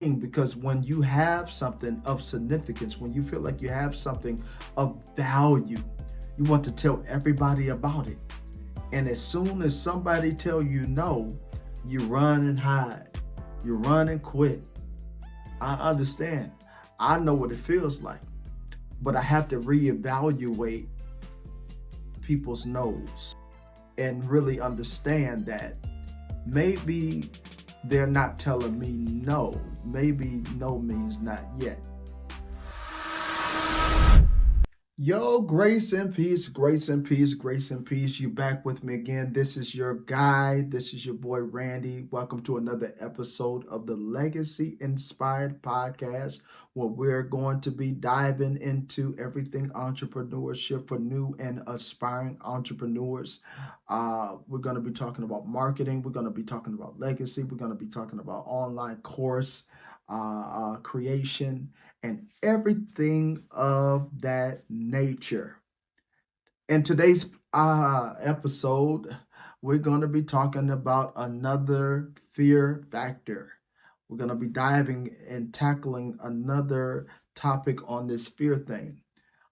Because when you have something of significance, when you feel like you have something of value, you want to tell everybody about it. And as soon as somebody tell you no, you run and hide. You run and quit. I understand. I know what it feels like. But I have to reevaluate people's no's and really understand that maybe they're not telling me no. Maybe no means not yet. Yo, grace and peace, grace and peace, grace and peace. You back with me again. This is your guy. This is your boy Randy. Welcome to another episode of the Legacy Inspired Podcast, where we're going to be diving into everything entrepreneurship for new and aspiring entrepreneurs. We're going to be talking about marketing. We're going to be talking about legacy. We're going to be talking about online course creation and everything of that nature. In today's episode, we're going to be talking about another fear factor. We're going to be diving and tackling another topic on this fear thing.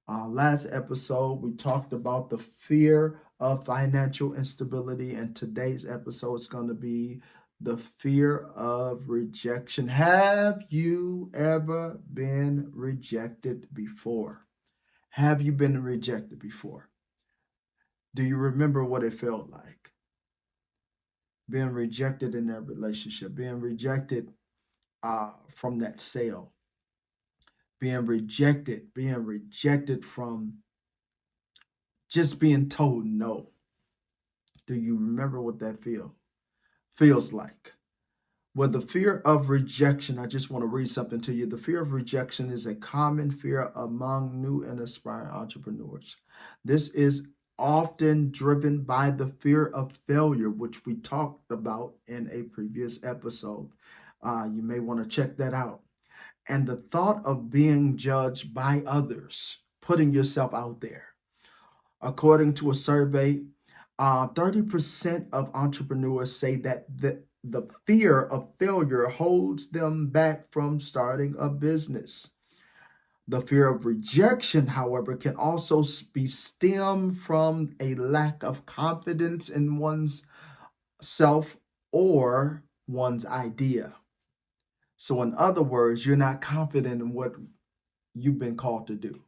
Last episode, we talked about the fear of financial instability, and today's episode is going to be the fear of rejection. Have you ever been rejected before? Have you been rejected before? Do you remember what it felt like? Being rejected in that relationship, being rejected from that sale, being rejected from just being told no. Do you remember what that feels like? Well, the fear of rejection, I just want to read something to you. The fear of rejection is a common fear among new and aspiring entrepreneurs. This is often driven by the fear of failure, which we talked about in a previous episode. You may want to check that out. And the thought of being judged by others, putting yourself out there. According to a survey, 30% of entrepreneurs say that the fear of failure holds them back from starting a business. The fear of rejection, however, can also be stemmed from a lack of confidence in one's self or one's idea. So, in other words, you're not confident in what you've been called to do.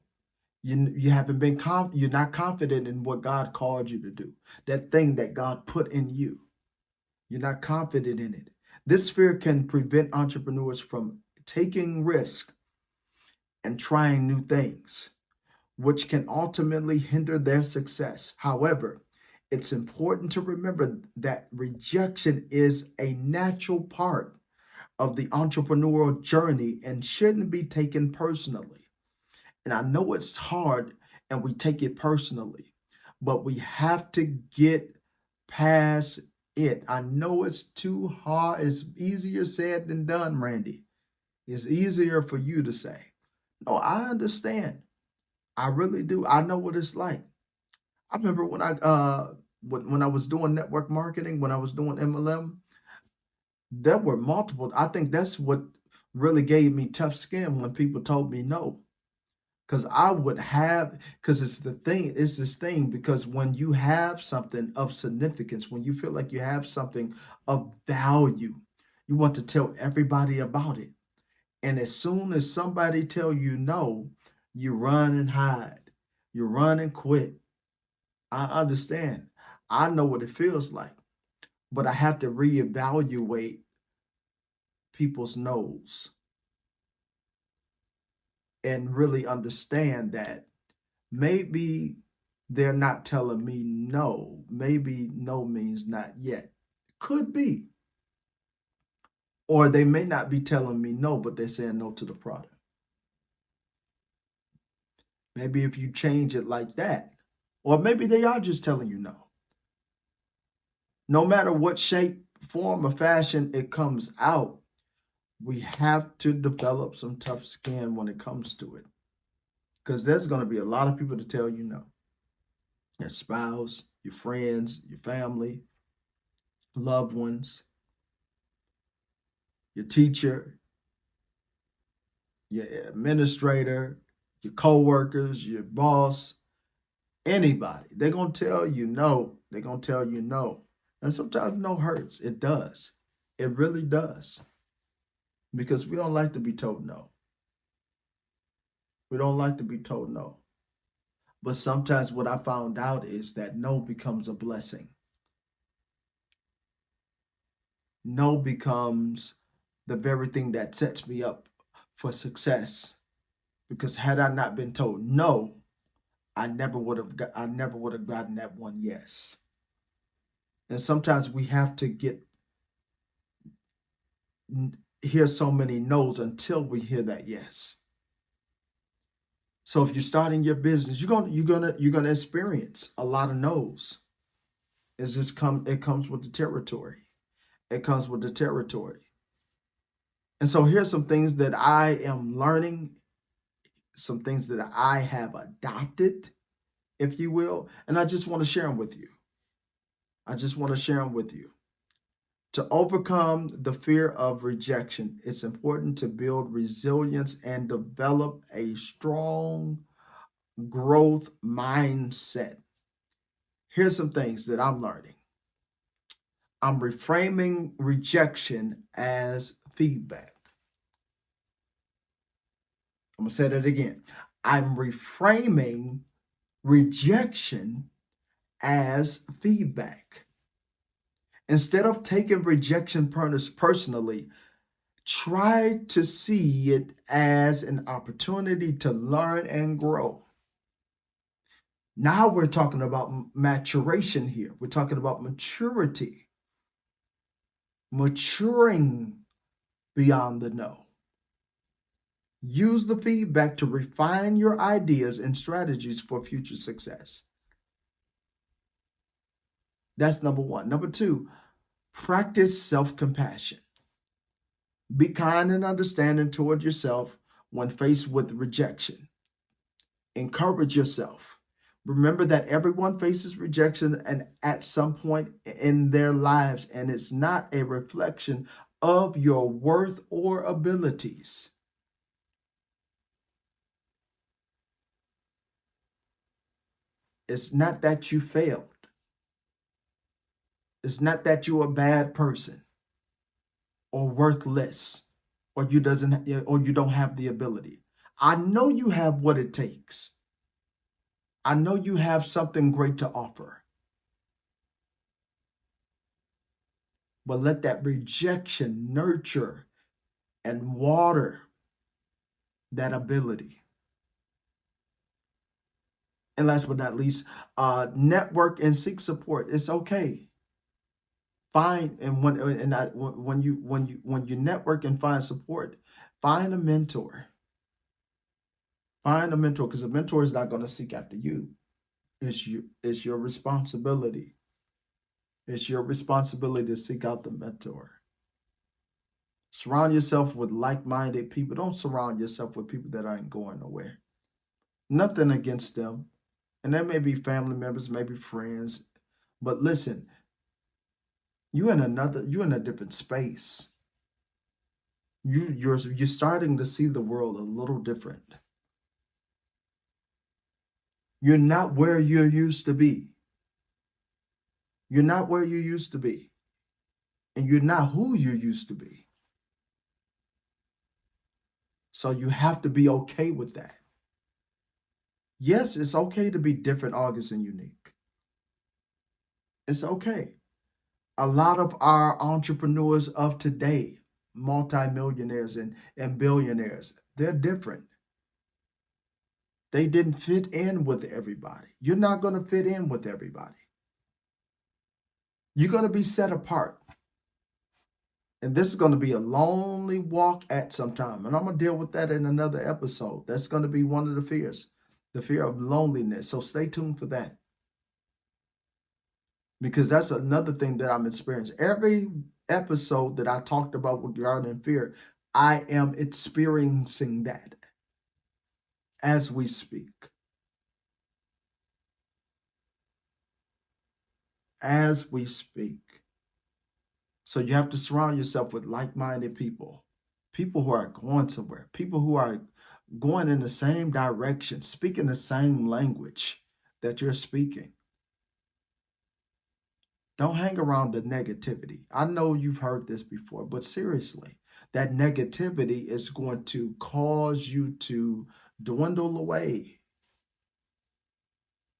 You haven't been you're not confident in what God called you to do. That thing that God put in you. You're not confident in it. This fear can prevent entrepreneurs from taking risks and trying new things, which can ultimately hinder their success. However, it's important to remember that rejection is a natural part of the entrepreneurial journey and shouldn't be taken personally. And I know it's hard and we take it personally, but we have to get past it. I know it's too hard. It's easier said than done, Randy. It's easier for you to say. No, I understand. I really do. I know what it's like. I remember when I was doing network marketing, when I was doing MLM, there were multiple. I think that's what really gave me tough skin when people told me no. Because it's this thing, because when you have something of significance, when you feel like you have something of value, you want to tell everybody about it. And as soon as somebody tell you no, you run and hide. You run and quit. I understand. I know what it feels like, but I have to reevaluate people's no's and really understand that maybe they're not telling me no. Maybe no means not yet. Could be. Or they may not be telling me no, but they're saying no to the product. Maybe if you change it like that, or maybe they are just telling you no. No matter what shape, form, or fashion it comes out, we have to develop some tough skin when it comes to it. Because there's going to be a lot of people to tell you no. Your spouse, your friends, your family, loved ones, your teacher, your administrator, your co-workers, your boss, anybody. They're going to tell you no. They're going to tell you no. And sometimes no hurts. It does. It really does. Because we don't like to be told no. We don't like to be told no. But sometimes what I found out is that no becomes a blessing. No becomes the very thing that sets me up for success. Because had I not been told no, I never would have gotten that one yes. And sometimes we have to hear so many no's until we hear that yes. So if you're starting your business, you're gonna experience a lot of no's. It comes with the territory. It comes with the territory. And so here's some things that I am learning, some things that I have adopted, if you will, and I just want to share them with you. To overcome the fear of rejection, it's important to build resilience and develop a strong growth mindset. Here's some things that I'm learning. I'm reframing rejection as feedback. I'm going to say that again. I'm reframing rejection as feedback. Instead of taking rejection personally, try to see it as an opportunity to learn and grow. Now we're talking about maturation here. We're talking about maturity. Maturing beyond the no. Use the feedback to refine your ideas and strategies for future success. That's number one. Number two, practice self-compassion. Be kind and understanding toward yourself when faced with rejection. Encourage yourself. Remember that everyone faces rejection and at some point in their lives, and it's not a reflection of your worth or abilities. It's not that you failed. It's not that you're a bad person or worthless or you don't have the ability. I know you have what it takes. I know you have something great to offer. But let that rejection nurture and water that ability. And last but not least, network and seek support. It's okay. Find when you network and find support, find a mentor. Find a mentor, because a mentor is not going to seek after you. It's your responsibility. It's your responsibility to seek out the mentor. Surround yourself with like-minded people. Don't surround yourself with people that aren't going nowhere. Nothing against them. And there may be family members, maybe friends. But listen, you're in a different space. You're starting to see the world a little different. You're not where you used to be. You're not where you used to be. And you're not who you used to be. So you have to be okay with that. Yes, it's okay to be different, August, and unique. It's okay. A lot of our entrepreneurs of today, multimillionaires and billionaires, they're different. They didn't fit in with everybody. You're not going to fit in with everybody. You're going to be set apart. And this is going to be a lonely walk at some time. And I'm going to deal with that in another episode. That's going to be one of the fears, the fear of loneliness. So stay tuned for that. Because that's another thing that I'm experiencing. Every episode that I talked about regarding fear, I am experiencing that as we speak. As we speak. So you have to surround yourself with like-minded people. people who are going somewhere, people who are going in the same direction, speaking the same language that you're speaking. Don't hang around the negativity. I know you've heard this before, but seriously, that negativity is going to cause you to dwindle away.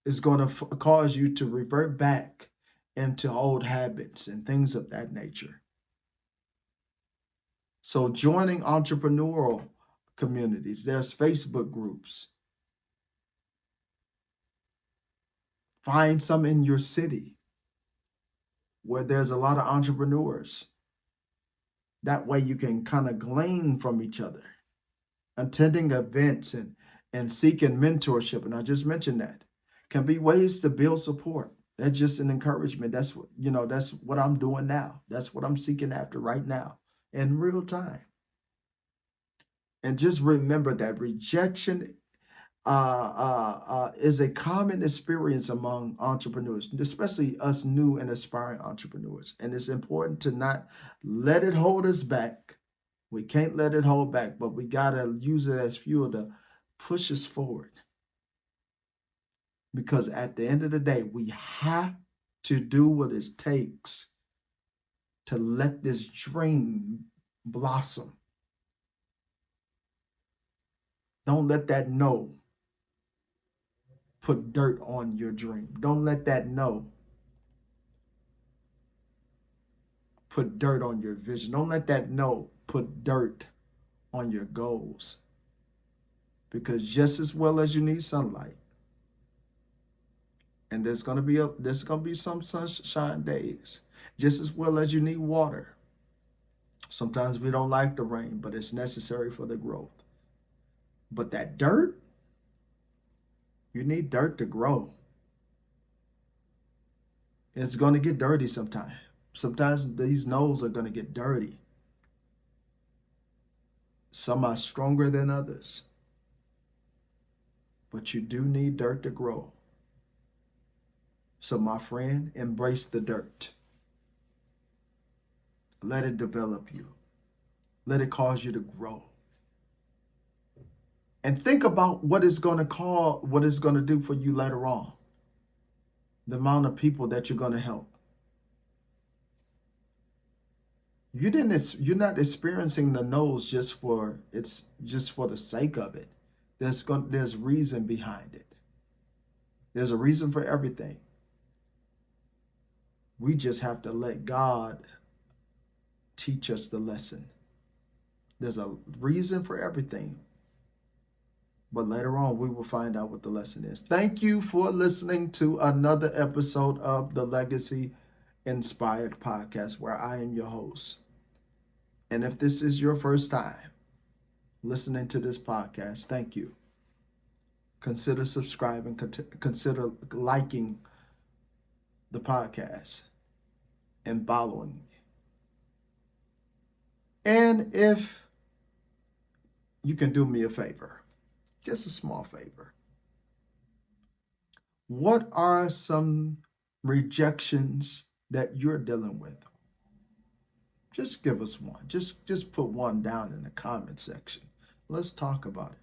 It's going to cause you to revert back into old habits and things of that nature. So joining entrepreneurial communities, there's Facebook groups. Find some in your city where there's a lot of entrepreneurs. That way you can kind of glean from each other. Attending events and seeking mentorship, and I just mentioned that, can be ways to build support. That's just an encouragement. That's what, that's what I'm doing now. That's what I'm seeking after right now in real time. And just remember that rejection is a common experience among entrepreneurs, especially us new and aspiring entrepreneurs. And it's important to not let it hold us back. We can't let it hold back, but we got to use it as fuel to push us forward. Because at the end of the day, we have to do what it takes to let this dream blossom. Don't let that no put dirt on your dream. Don't let that no put dirt on your vision. Don't let that no put dirt on your goals. Because just as well as you need sunlight, and there's gonna be some sunshine days, just as well as you need water. Sometimes we don't like the rain, but it's necessary for the growth. But that dirt, you need dirt to grow. It's going to get dirty sometimes. Sometimes these no's are going to get dirty. Some are stronger than others. But you do need dirt to grow. So my friend, embrace the dirt. Let it develop you. Let it cause you to grow. And think about what it's going to do for you later on. The amount of people that you're going to help. You're not experiencing the no's just for the sake of it. There's reason behind it. There's a reason for everything. We just have to let God teach us the lesson. There's a reason for everything. But later on, we will find out what the lesson is. Thank you for listening to another episode of the Legacy Inspired Podcast, where I am your host. And if this is your first time listening to this podcast, thank you. Consider subscribing, consider liking the podcast and following me. And if you can do me a favor, just a small favor. What are some rejections that you're dealing with? Just give us one. Just put one down in the comment section. Let's talk about it.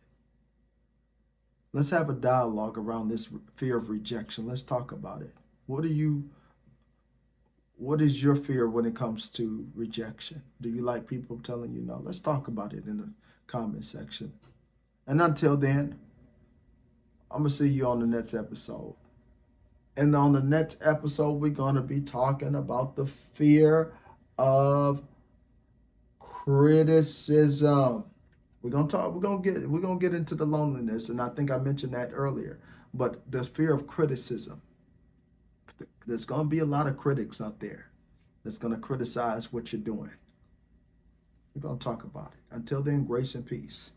Let's have a dialogue around this fear of rejection. Let's talk about it. What is your fear when it comes to rejection? Do you like people telling you no? Let's talk about it in the comment section. And until then, I'm going to see you on the next episode. And on the next episode, we're going to be talking about the fear of criticism. We're going to get into the loneliness, and I think I mentioned that earlier. But the fear of criticism. There's going to be a lot of critics out there that's going to criticize what you're doing. We're going to talk about it. Until then, grace and peace.